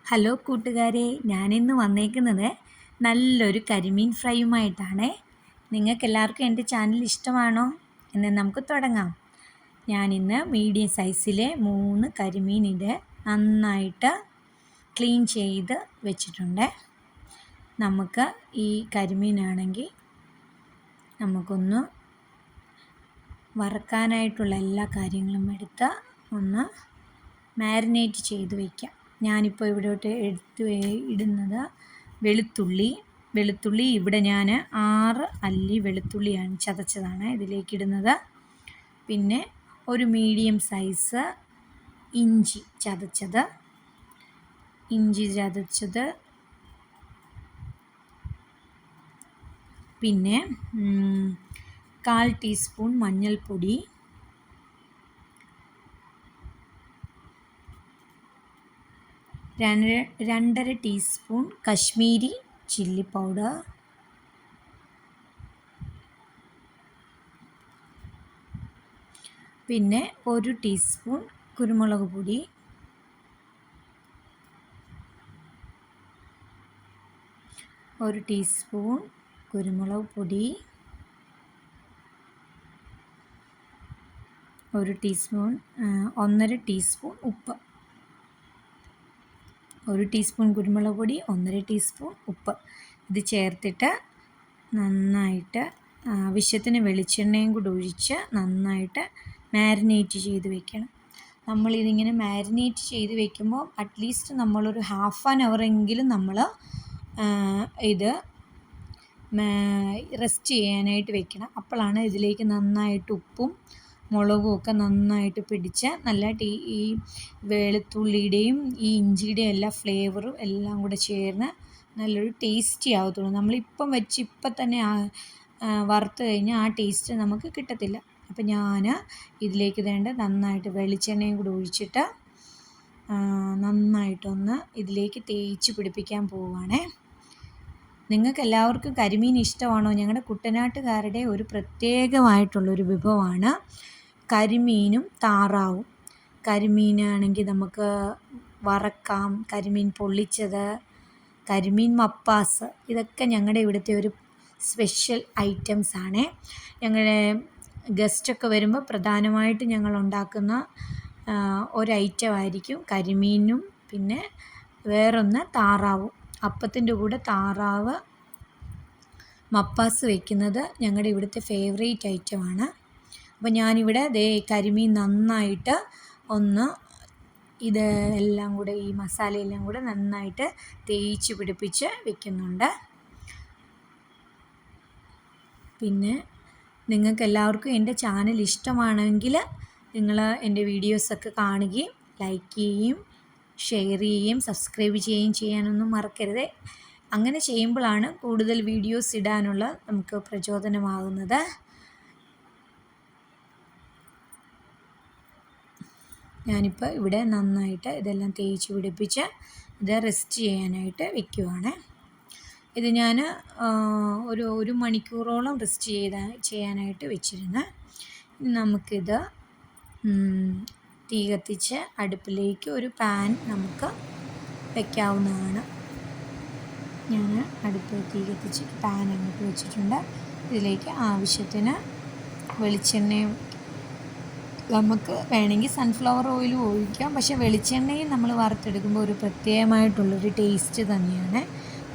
Hello കൂട്ടുകാരെ, ഞാനിന്ന് വന്നേക്കുന്നത് നല്ലൊരു കരിമീൻ ഫ്രൈയുമായിട്ടാണ്. നിങ്ങൾക്കെല്ലാവർക്കും എൻ്റെ ചാനൽ ഇഷ്ടമാണോ? എന്ന് നമുക്ക് തുടങ്ങാം. ഞാനിന്ന് മീഡിയം സൈസിലെ 3 കരിമീൻ നന്നായിട്ട് ക്ലീൻ ചെയ്ത് വെച്ചിട്ടുണ്ട്. നമുക്ക് ഈ കരിമീനാണെങ്കിൽ നമുക്കൊന്ന് വറക്കാനായിട്ടുള്ള എല്ലാ കാര്യങ്ങളും എടുത്ത് ഒന്ന് മാരിനേറ്റ് ചെയ്ത് വയ്ക്കാം. ഞാനിപ്പോൾ ഇവിടോട്ട് ഇടുന്നത് വെളുത്തുള്ളി ഇവിടെ ഞാൻ 6 അല്ലി വെളുത്തുള്ളിയാണ് ചതച്ചതാണ് ഇതിലേക്കിടുന്നത്. പിന്നെ ഒരു മീഡിയം സൈസ് ഇഞ്ചി ചതച്ചത്, പിന്നെ 1/4 ടീസ്പൂൺ മഞ്ഞൾപ്പൊടി, 2.5 ടീസ്പൂൺ കശ്മീരി ചില്ലി പൗഡർ, പിന്നെ 1 ടീസ്പൂൺ കുരുമുളക് പൊടി, ഒരു ടീസ്പൂൺ കുരുമുളക് പൊടി, 1 ടീസ്പൂൺ 1.5 ടീസ്പൂൺ ഉപ്പ്, 1 ടീസ്പൂൺ കുരുമുളക് പൊടി, 1.5 ടീസ്പൂൺ ഉപ്പ്. ഇത് ചേർത്തിട്ട് നന്നായിട്ട് ആവശ്യത്തിന് വെളിച്ചെണ്ണയും കൂടി ഒഴിച്ച് നന്നായിട്ട് മാരിനേറ്റ് ചെയ്ത് വെക്കണം. നമ്മളിതിങ്ങനെ മാരിനേറ്റ് ചെയ്ത് വെക്കുമ്പോൾ അറ്റ്ലീസ്റ്റ് നമ്മളൊരു 1/2 hour എങ്കിലും നമ്മൾ ഇത് റെസ്റ്റ് ചെയ്യാനായിട്ട് വെക്കണം. അപ്പോഴാണ് ഇതിലേക്ക് നന്നായിട്ട് ഉപ്പും മുളകും ഒക്കെ നന്നായിട്ട് പിടിച്ച് നല്ല ഈ വെളുത്തുള്ളിയുടെയും ഈ ഇഞ്ചിയുടെയും എല്ലാ ഫ്ലേവറും എല്ലാം കൂടെ ചേർന്ന് നല്ലൊരു ടേസ്റ്റി ആവത്തുള്ളൂ. നമ്മളിപ്പം വെച്ച് ഇപ്പം തന്നെ വറുത്ത് കഴിഞ്ഞാൽ ആ ടേസ്റ്റ് നമുക്ക് കിട്ടത്തില്ല. അപ്പം ഞാൻ ഇതിലേക്ക് നന്നായിട്ട് വെളിച്ചെണ്ണയും കൂടി ഒഴിച്ചിട്ട് നന്നായിട്ടൊന്ന് ഇതിലേക്ക് തേച്ച് പിടിപ്പിക്കാൻ പോവുകയാണേ. നിങ്ങൾക്ക് എല്ലാവർക്കും കരിമീൻ ഇഷ്ടമാണോ? ഞങ്ങളുടെ കുട്ടനാട്ടുകാരുടെ ഒരു പ്രത്യേകമായിട്ടുള്ളൊരു വിഭവമാണ് കരിമീനും താറാവും. കരിമീനാണെങ്കിൽ നമുക്ക് വറക്കാം, കരിമീൻ പൊള്ളിച്ചത്, കരിമീൻ മപ്പാസ്, ഇതൊക്കെ ഞങ്ങളുടെ ഇവിടുത്തെ ഒരു സ്പെഷ്യൽ ഐറ്റംസാണ്. ഞങ്ങളുടെ ഗസ്റ്റൊക്കെ വരുമ്പോൾ പ്രധാനമായിട്ട് ഞങ്ങൾ ഉണ്ടാക്കുന്ന ഒരു ഐറ്റമായിരിക്കും കരിമീനും പിന്നെ വേറൊന്ന് താറാവും. അപ്പത്തിൻ്റെ കൂടെ താറാവ് മപ്പാസ് വയ്ക്കുന്നത് ഞങ്ങളുടെ ഇവിടുത്തെ ഫേവറേറ്റ് ഐറ്റമാണ്. അപ്പോൾ ഞാനിവിടെ കരിമീൻ നന്നായിട്ട് ഒന്ന് എല്ലാം കൂടെ ഈ മസാലയെല്ലാം കൂടെ നന്നായിട്ട് തേച്ച് പിടിപ്പിച്ച് വെക്കുന്നുണ്ട്. പിന്നെ നിങ്ങൾക്ക് എല്ലാവർക്കും എൻ്റെ ചാനൽ ഇഷ്ടമാണെങ്കിൽ നിങ്ങൾ എൻ്റെ വീഡിയോസൊക്കെ കാണുകയും ലൈക്ക് ചെയ്യുകയും ഷെയർ ചെയ്യുകയും സബ്സ്ക്രൈബ് ചെയ്യുകയും ചെയ്യാനൊന്നും മറക്കരുത്. അങ്ങനെ ചെയ്യുമ്പോഴാണ് കൂടുതൽ വീഡിയോസ് ഇടാനുള്ള നമുക്ക് പ്രചോദനമാകുന്നത്. ഞാനിപ്പോൾ ഇവിടെ നന്നായിട്ട് ഇതെല്ലാം തേച്ച് പിടിപ്പിച്ച് ഇത് റെസ്റ്റ് ചെയ്യാനായിട്ട് വെക്കുവാണ്. ഇത് ഞാൻ ഒരു മണിക്കൂറോളം റെസ്റ്റ് ചെയ്യാനായിട്ട് വെച്ചിരുന്നു. നമുക്കിത് തീ കത്തിച്ച് അടുപ്പിലേക്ക് ഒരു പാൻ നമുക്ക് വയ്ക്കാവുന്നതാണ്. ഞാൻ അടുപ്പ് തീ കത്തിച്ച് പാൻ അങ്ങോട്ട് വെച്ചിട്ടുണ്ട്. ഇതിലേക്ക് ആവശ്യത്തിന് വെളിച്ചെണ്ണയും നമുക്ക് വേണമെങ്കിൽ സൺഫ്ലവർ ഓയിലും ഒഴിക്കാം. പക്ഷേ വെളിച്ചെണ്ണയും നമ്മൾ വറുത്തെടുക്കുമ്പോൾ ഒരു പ്രത്യേകമായിട്ടുള്ളൊരു ടേസ്റ്റ് തന്നെയാണ്.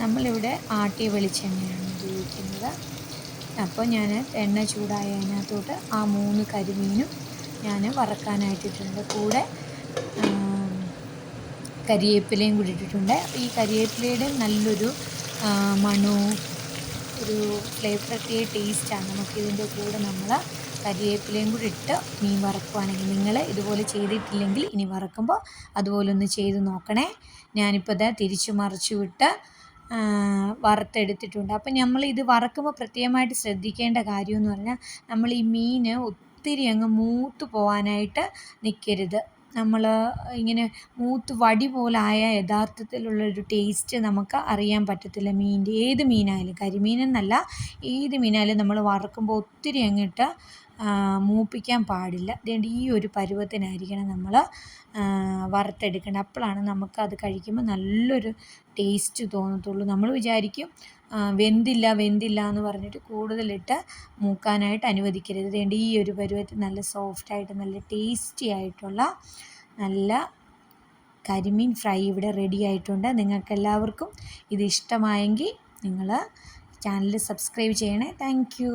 നമ്മളിവിടെ ആട്ടിയ വെളിച്ചെണ്ണയാണ് ഉപയോഗിക്കുന്നത്. അപ്പോൾ ഞാൻ എണ്ണ ചൂടായ അതിനകത്തോട്ട് ആ 3 കരിമീനും ഞാൻ വറക്കാനായിട്ടിട്ടുണ്ട്. കൂടെ കരിവേപ്പിലയും കൂടി ഇട്ടിട്ടുണ്ട്. ഈ കരിവേപ്പിലയുടെ നല്ലൊരു മണവും ഒരു പ്രത്യേക ടേസ്റ്റാണ്. നമുക്കിതിൻ്റെ കൂടെ നമ്മൾ കരിവേപ്പിലയും കൂടി ഇട്ട് മീൻ വറക്കുവാണെങ്കിൽ, നിങ്ങൾ ഇതുപോലെ ചെയ്തിട്ടില്ലെങ്കിൽ ഇനി വറക്കുമ്പോൾ അതുപോലെ ഒന്ന് ചെയ്ത് നോക്കണേ. ഞാനിപ്പോൾ തിരിച്ചു മറിച്ചു വിട്ട് വറുത്തെടുത്തിട്ടുണ്ട്. അപ്പം നമ്മൾ ഇത് വറക്കുമ്പോൾ പ്രത്യേകമായിട്ട് ശ്രദ്ധിക്കേണ്ട കാര്യമെന്ന് പറഞ്ഞാൽ നമ്മൾ ഈ മീൻ ഒത്തിരി അങ്ങ് മൂത്ത് പോകാനായിട്ട് നിൽക്കരുത്. നമ്മൾ ഇങ്ങനെ മൂത്ത് വടി പോലായ യഥാർത്ഥത്തിലുള്ളൊരു ടേസ്റ്റ് നമുക്ക് അറിയാൻ പറ്റത്തില്ല. ഏത് മീനായാലും കരിമീനെന്നല്ല, ഏത് മീനായാലും നമ്മൾ വറക്കുമ്പോൾ ഒത്തിരി അങ്ങിട്ട് മൂപ്പിക്കാൻ പാടില്ല. അതുകൊണ്ട് ഈ ഒരു പരുവത്തിനായിരിക്കണം നമ്മൾ വറുത്തെടുക്കേണ്ടത്. അപ്പോഴാണ് നമുക്കത് കഴിക്കുമ്പോൾ നല്ലൊരു ടേസ്റ്റ് തോന്നത്തുള്ളൂ. നമ്മൾ വിചാരിക്കും വെന്തില്ല എന്ന് പറഞ്ഞിട്ട് കൂടുതലിട്ട് മൂക്കാനായിട്ട് അനുവദിക്കരുത്. അതുകൊണ്ട് ഈ ഒരു പരുവത്തിൽ നല്ല സോഫ്റ്റായിട്ട് നല്ല ടേസ്റ്റി ആയിട്ടുള്ള നല്ല കരിമീൻ ഫ്രൈ ഇവിടെ റെഡി ആയിട്ടുണ്ട്. നിങ്ങൾക്കെല്ലാവർക്കും ഇത് ഇഷ്ടമായെങ്കിൽ നിങ്ങൾ ചാനൽ സബ്സ്ക്രൈബ് ചെയ്യണേ. Thank you.